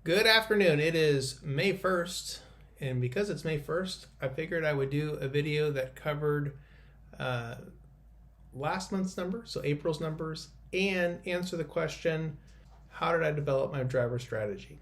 Good afternoon. It is May 1st, and because it's May 1st, I figured I would do a video that covered uh, last month's numbers, so April's numbers, and answer the question, how did I develop my driver strategy?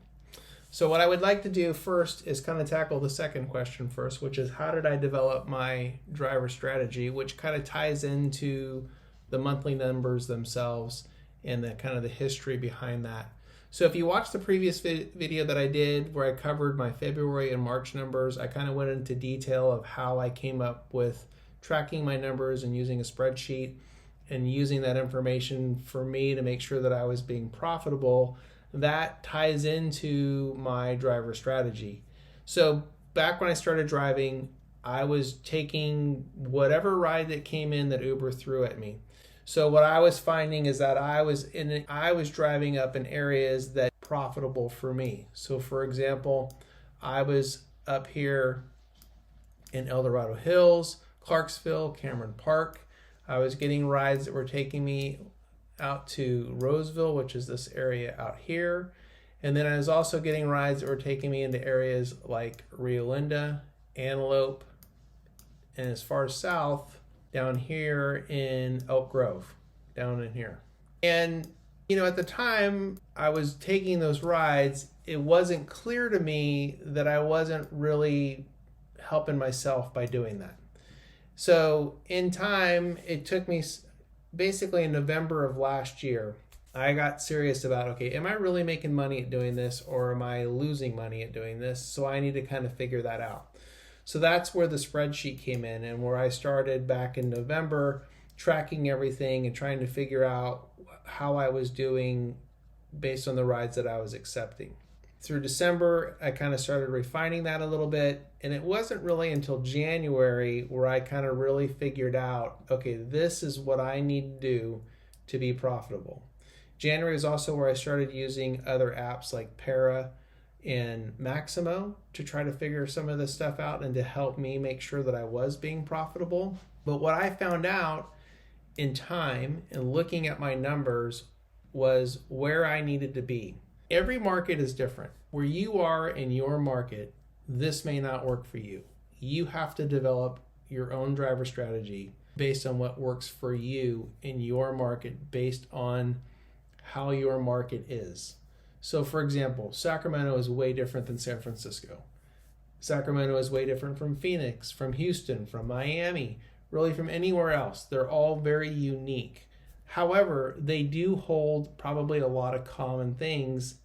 So what I would like to do first is kind of tackle the second question first, which is how did I develop my driver strategy, which kind of ties into the monthly numbers themselves and the kind of the history behind that. So if you watched the previous video that I did where I covered my February and March numbers, I kind of went into detail of how I came up with tracking my numbers and using a spreadsheet and using that information for me to make sure that I was being profitable. That ties into my driver strategy. So back when I started driving, I was taking whatever ride that came in that Uber threw at me. So what I was finding is that I was driving up in areas that were profitable for me. So for example, I was up here in El Dorado Hills, Clarksville, Cameron Park. I was getting rides that were taking me out to Roseville, which is this area out here. And then I was also getting rides that were taking me into areas like Rio Linda, Antelope, and as far south, down here in Elk Grove, down in here. And, at the time I was taking those rides, it wasn't clear to me that I wasn't really helping myself by doing that. So in time, it took me basically in November of last year, I got serious about, okay, am I really making money at doing this or am I losing money at doing this? So I need to kind of figure that out. So that's where the spreadsheet came in and where I started back in November tracking everything and trying to figure out how I was doing based on the rides that I was accepting. Through December, I kind of started refining that a little bit, and it wasn't really until January where I kind of really figured out, okay, this is what I need to do to be profitable. January is also where I started using other apps like Para and Maximo to try to figure some of this stuff out and to help me make sure that I was being profitable. But what I found out in time and looking at my numbers was where I needed to be. Every market is different. Where you are in your market, this may not work for you. You have to develop your own driver strategy based on what works for you in your market, based on how your market is. So for example, Sacramento is way different than San Francisco. Sacramento is way different from Phoenix, from Houston, from Miami, really from anywhere else. They're all very unique. However, they do hold probably a lot of common things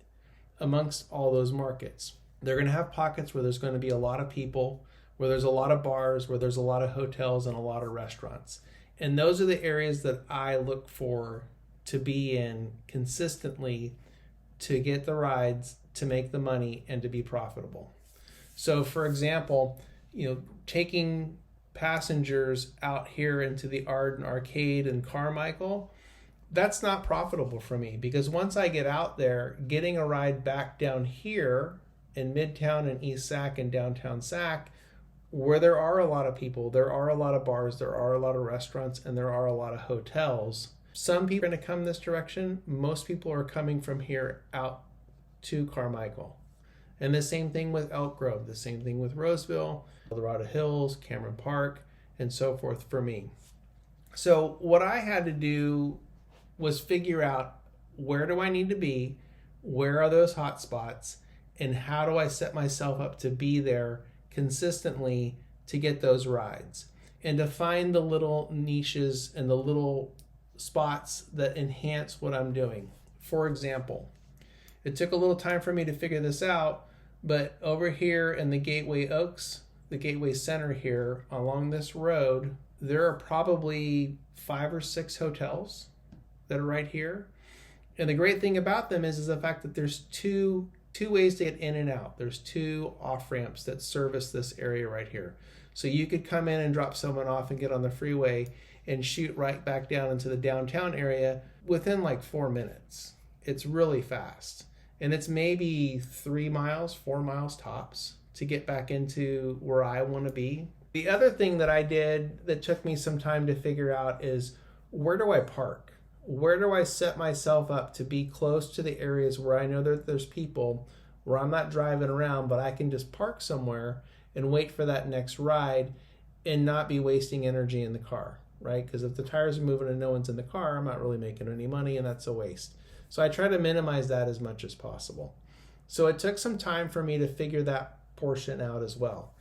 amongst all those markets. They're going to have pockets where there's going to be a lot of people, where there's a lot of bars, where there's a lot of hotels and a lot of restaurants. And those are the areas that I look for to be in consistently to get the rides, to make the money, and to be profitable. So for example, taking passengers out here into the Arden Arcade in Carmichael, that's not profitable for me because once I get out there, getting a ride back down here in Midtown and East Sac and downtown Sac, where there are a lot of people, there are a lot of bars, there are a lot of restaurants, and there are a lot of hotels. Some people are going to come this direction. Most people are coming from here out to Carmichael. And the same thing with Elk Grove, the same thing with Roseville, El Dorado Hills, Cameron Park, and so forth for me. So what I had to do was figure out, where do I need to be? Where are those hot spots? And how do I set myself up to be there consistently to get those rides? And to find the little niches and the little spots that enhance what I'm doing. For example, it took a little time for me to figure this out, but over here in the Gateway Oaks, the Gateway Center here, along this road, there are probably 5 or 6 hotels that are right here. And the great thing about them is the fact that there's two ways to get in and out. There's 2 off-ramps that service this area right here. So you could come in and drop someone off and get on the freeway and shoot right back down into the downtown area within like 4 minutes. It's really fast. And it's maybe 3 miles, 4 miles tops to get back into where I want to be. The other thing that I did that took me some time to figure out is, where do I park? Where do I set myself up to be close to the areas where I know that there's people where I'm not driving around, but I can just park somewhere and wait for that next ride and not be wasting energy in the car, right? Because if the tires are moving and no one's in the car, I'm not really making any money, and that's a waste. So I try to minimize that as much as possible. So it took some time for me to figure that portion out as well.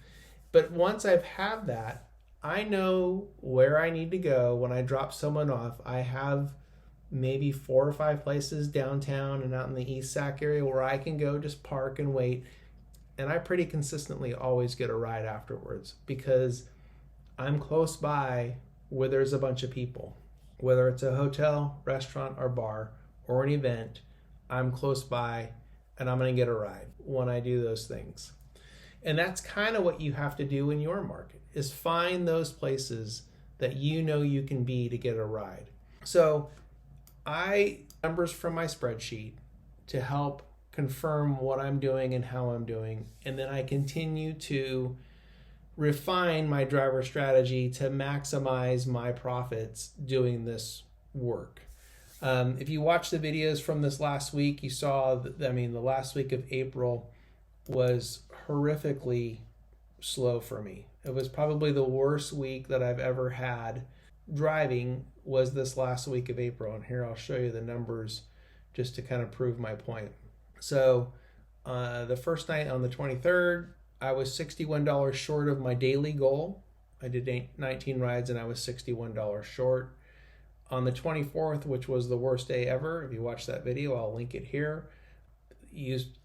But once I've had that, I know where I need to go when I drop someone off. I have maybe 4 or 5 places downtown and out in the East Sac area where I can go just park and wait. And I pretty consistently always get a ride afterwards because I'm close by where there's a bunch of people. Whether it's a hotel, restaurant, or bar, or an event, I'm close by and I'm going to get a ride when I do those things. And that's kind of what you have to do in your market, is find those places that you know you can be to get a ride. So I numbers from my spreadsheet to help confirm what I'm doing and how I'm doing. And then I continue to refine my driver strategy to maximize my profits doing this work. If you watch the videos from this last week, you saw that, the last week of April was horrifically slow for me. It was probably the worst week that I've ever had driving was this last week of April. And here I'll show you the numbers just to kind of prove my point. So the first night on the 23rd, I was $61 short of my daily goal. I did 19 rides and I was $61 short. On the 24th, which was the worst day ever, if you watch that video, I'll link it here.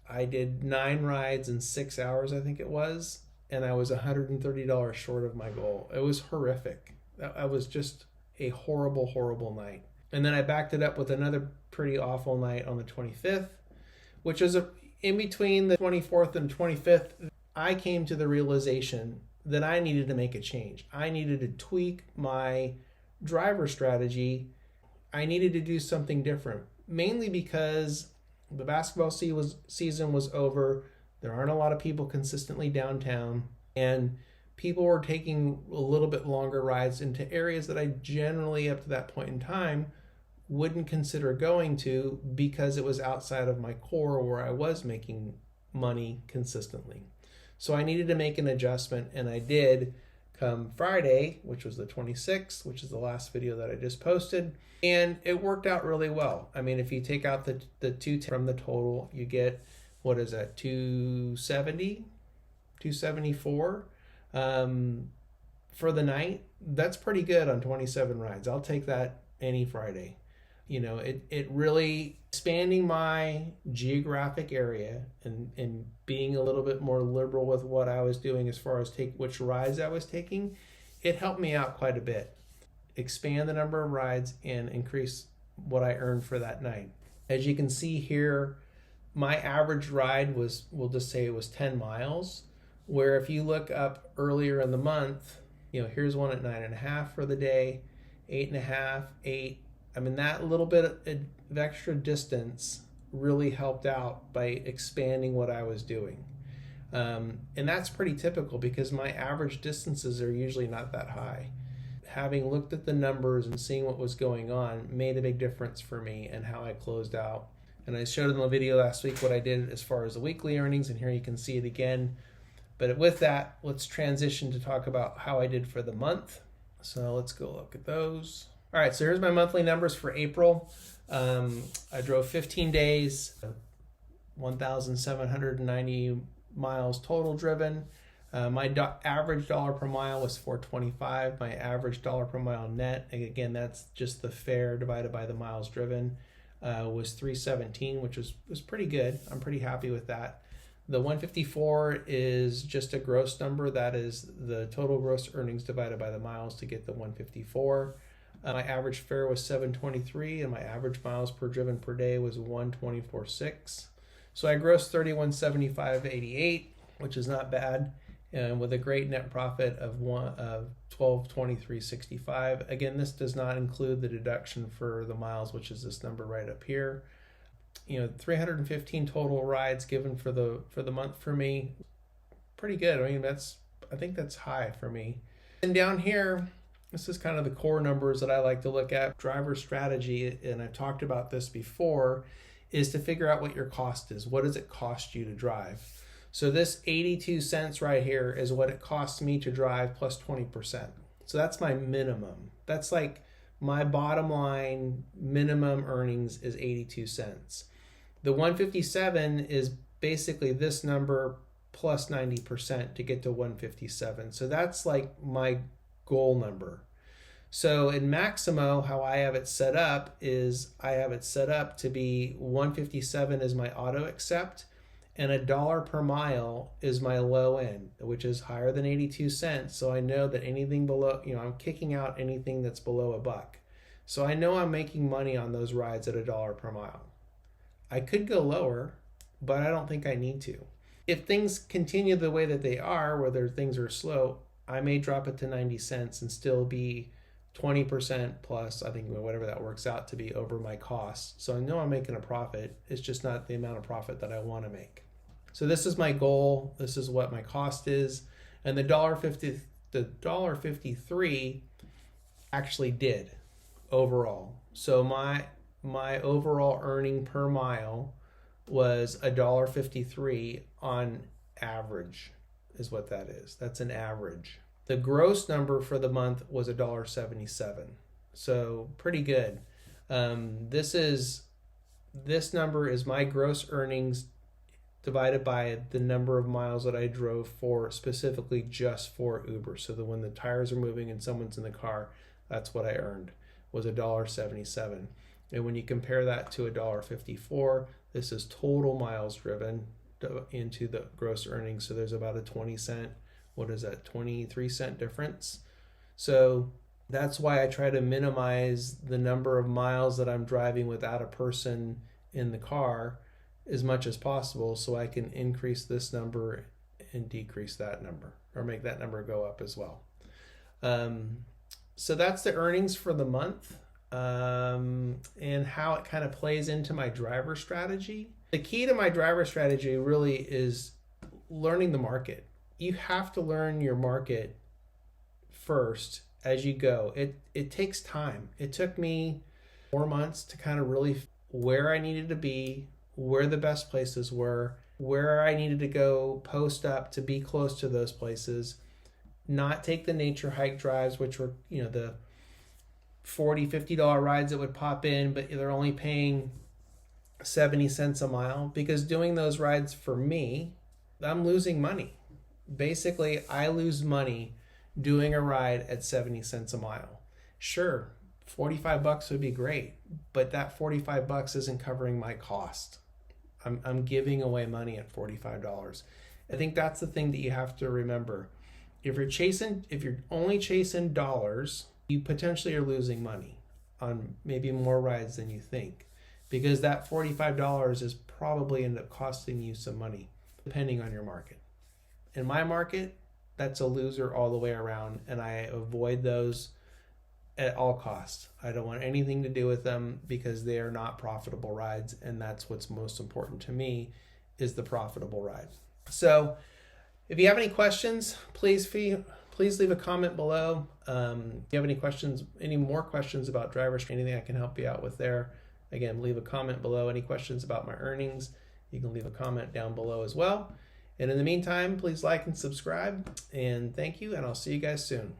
I did 9 rides in 6 hours, I think it was, and I was $130 short of my goal. It was horrific. That was just a horrible, horrible night. And then I backed it up with another pretty awful night on the 25th, which is in between the 24th and 25th. I came to the realization that I needed to make a change. I needed to tweak my driver strategy. I needed to do something different, mainly because the basketball season was over. There aren't a lot of people consistently downtown, and people were taking a little bit longer rides into areas that I generally, up to that point in time, wouldn't consider going to because it was outside of my core where I was making money consistently. So I needed to make an adjustment, and I did come Friday, which was the 26th, which is the last video that I just posted. And it worked out really well. If you take out the 210 from the total, you get, what is that, 270, 274 for the night. That's pretty good on 27 rides. I'll take that any Friday. It really expanding my geographic area and being a little bit more liberal with what I was doing as far as which rides I was taking, it helped me out quite a bit. Expand the number of rides and increase what I earned for that night. As you can see here, my average ride was, we'll just say it was 10 miles, where if you look up earlier in the month, here's one at 9.5 for the day, 8.5, 8. That little bit of extra distance really helped out by expanding what I was doing. And that's pretty typical because my average distances are usually not that high. Having looked at the numbers and seeing what was going on made a big difference for me and how I closed out. And I showed in the video last week what I did as far as the weekly earnings, and here you can see it again. But with that, let's transition to talk about how I did for the month. So let's go look at those. All right, so here's my monthly numbers for April. I drove 15 days, 1,790 miles total driven. My average dollar per mile was $4.25. My average dollar per mile net, again, that's just the fare divided by the miles driven, was $3.17, which was pretty good. I'm pretty happy with that. The 154 is just a gross number. That is the total gross earnings divided by the miles to get the 154. My average fare was $7.23, and my average miles per driven per day was 124.6. So I grossed $31.75.88, which is not bad, and with a great net profit of $12.23.65. Again, this does not include the deduction for the miles, which is this number right up here. 315 total rides given for the month for me. Pretty good. I think that's high for me. And down here, this is kind of the core numbers that I like to look at. Driver strategy, and I've talked about this before, is to figure out what your cost is. What does it cost you to drive? So this 82 cents right here is what it costs me to drive plus 20%. So that's my minimum. That's like my bottom line minimum earnings is 82 cents. The 157 is basically this number plus 90% to get to 157. So that's like my goal number. So in Maximo, how I have it set up is I have it set up to be 157 is my auto accept, and $1 per mile is my low end, which is higher than 82 cents. So I know that anything below, I'm kicking out anything that's below $1. So I know I'm making money on those rides at $1 per mile. I could go lower, but I don't think I need to. If things continue the way that they are, whether things are slow, I may drop it to 90 cents and still be 20% plus, I think whatever that works out to be, over my costs. So I know I'm making a profit. It's just not the amount of profit that I want to make. So this is my goal. This is what my cost is. And the $1.53 actually did overall. So my overall earning per mile was $1.53 on average is what that is. That's an average. The gross number for the month was $1.77. So pretty good. This number is my gross earnings divided by the number of miles that I drove for, specifically just for Uber. So that when the tires are moving and someone's in the car, that's what I earned, was $1.77. And when you compare that to $1.54, this is total miles driven into the gross earnings. So there's about a 20 cent, 23 cent difference. So that's why I try to minimize the number of miles that I'm driving without a person in the car as much as possible, so I can increase this number and decrease that number, or make that number go up as well. So that's the earnings for the month, and how it kind of plays into my driver strategy. The key to my driver strategy really is learning the market. You have to learn your market first as you go. It takes time. It took me 4 months to kind of really where I needed to be, where the best places were, where I needed to go post up to be close to those places, not take the nature hike drives, which were, the $40, $50 rides that would pop in, but they're only paying 70 cents a mile, because doing those rides for me, I'm losing money. Basically, I lose money doing a ride at 70 cents a mile. Sure, $45 would be great, but that $45 isn't covering my cost. I'm giving away money at $45. I think that's the thing that you have to remember. If you're only chasing dollars, you potentially are losing money on maybe more rides than you think, because that $45 is probably end up costing you some money, depending on your market. In my market, that's a loser all the way around, and I avoid those at all costs. I don't want anything to do with them because they are not profitable rides, and that's what's most important to me, is the profitable ride. So if you have any questions, please leave a comment below. If you have any more questions about drivers, anything I can help you out with there, again, leave a comment below. Any questions about my earnings, you can leave a comment down below as well. And in the meantime, please like and subscribe, and thank you, and I'll see you guys soon.